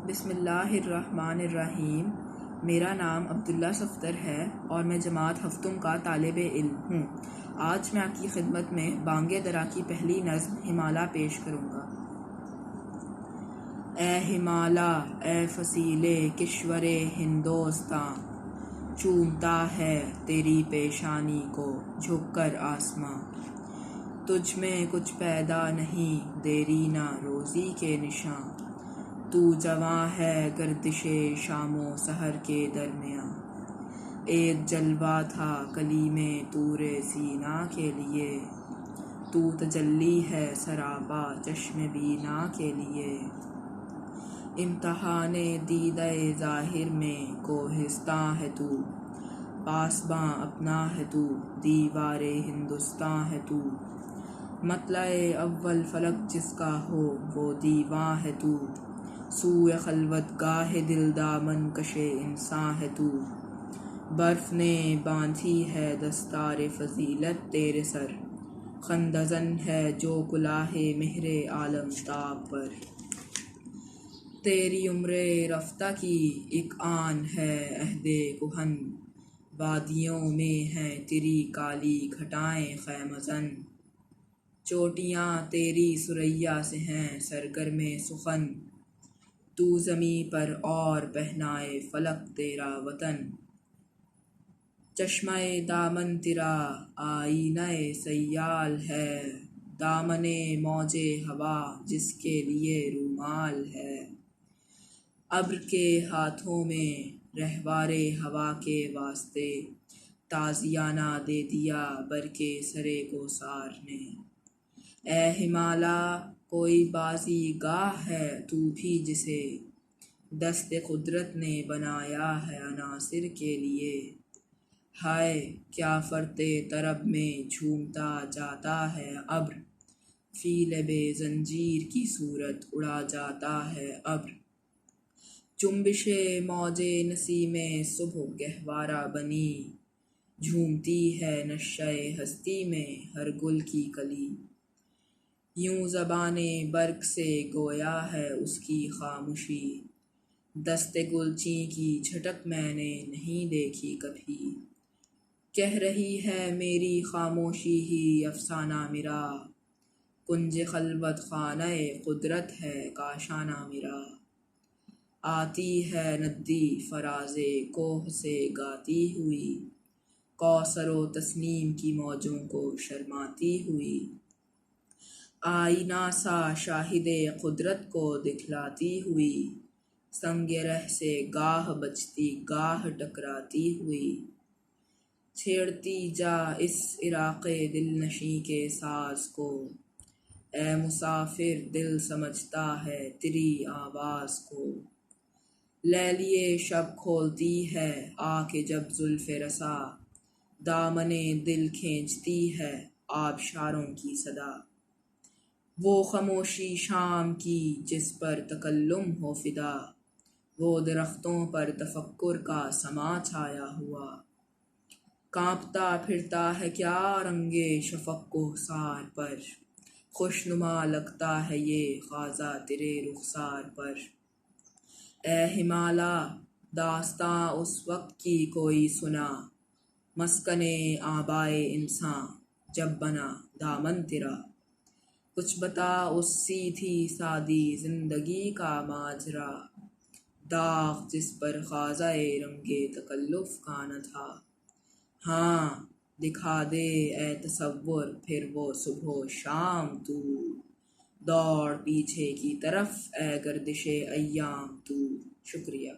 بسم اللہ الرحمن الرحیم۔ میرا نام عبداللہ صفدر ہے اور میں جماعت ہفتم کا طالب علم ہوں۔ آج میں آپ کی خدمت میں بانگ درا کی پہلی نظم ہمالا پیش کروں گا۔ اے ہمالا اے فصیل کشور ہندوستاں، چومتا ہے تیری پیشانی کو جھک کر آسماں۔ تجھ میں کچھ پیدا نہیں دیرینہ روزی کے نشاں، تو جواں ہے گردش شام و سحر کے درمیاں۔ ایک جلوہ تھا کلیم طور سینا کے لیے، تو تجلی ہے سراپا چشم بینا کے لیے۔ امتحان دیدہ ظاہر میں کوہستاں ہے تو، پاسباں اپنا ہے تو دیوار ہندوستاں ہے تو۔ مطلع اول فلک جس کا ہو وہ دیواں ہے تو، سوئے خلوت گاہ دل دامن کش انساں ہے تو۔ برف نے باندھی ہے دستار فضیلت تیرے سر، خندزن ہے جو کلاه مہر عالمتاب پر۔ تیری عمر رفتہ کی ایک آن ہے عہد کہن، وادیوں میں ہیں تیری کالی گھٹائیں خیمہ زن۔ چوٹیاں تیری ثریا سے ہیں سرگرم سخن، تو زمیں پر اور پہنائے فلک تیرا وطن۔ چشمہ دامن تیرا آئینہ سیال ہے، دامن موج ہوا جس کے لیے رومال ہے۔ ابر کے ہاتھوں میں رہوار ہوا کے واسطے، تعزیانہ دے دیا برق سر کوثر نے۔ اے ہمالا کوئی بازی گاہ ہے تو بھی جسے، دست قدرت نے بنایا ہے عناصر کے لیے۔ ہائے کیا فرط طرب میں جھومتا جاتا ہے ابر، فی لب زنجیر کی صورت اڑا جاتا ہے ابر۔ جنبش موج نسیم صبح گہوارہ بنی، جھومتی ہے نشأہ ہستی میں ہر گل کی کلی۔ یوں زبان برق سے گویا ہے اس کی خاموشی، دست گلچین کی جھٹک میں نے نہیں دیکھی کبھی۔ کہہ رہی ہے میری خاموشی ہی افسانہ میرا، کنج خلوت خانہ قدرت ہے کاشانہ میرا۔ آتی ہے ندی فراز کوہ سے گاتی ہوئی، کوثر و تسنیم کی موجوں کو شرماتی ہوئی۔ آئینہ سا شاہد قدرت کو دکھلاتی ہوئی، سنگ رہ سے گاہ بجتی گاہ ٹکراتی ہوئی۔ چھیڑتی جا اس عراق دل نشیں کے ساز کو، اے مسافر دل سمجھتا ہے تیری آواز کو۔ لیلی شب کھولتی ہے آ کے جب زلف رسا، دامن دل کھینچتی ہے آبشاروں کی صدا۔ وہ خاموشی شام کی جس پر تکلم ہو فدا، وہ درختوں پر تفکر کا سماں چھایا ہوا۔ کانپتا پھرتا ہے کیا رنگ شفق کوہسار پر، خوشنما لگتا ہے یہ خاصہ تیرے رخسار پر۔ اے ہمالا داستاں اس وقت کی کوئی سنا، مسکن آبائے انساں جب بنا دامن تیرا۔ کچھ بتا اس سیدھی سادی زندگی کا ماجرا، داغ جس پر خاصہ رنگ تکلف کا نہ تھا۔ ہاں دکھا دے اے تصور پھر وہ صبح و شام تو، دوڑ پیچھے کی طرف اے گردش ایام تو۔ شکریہ۔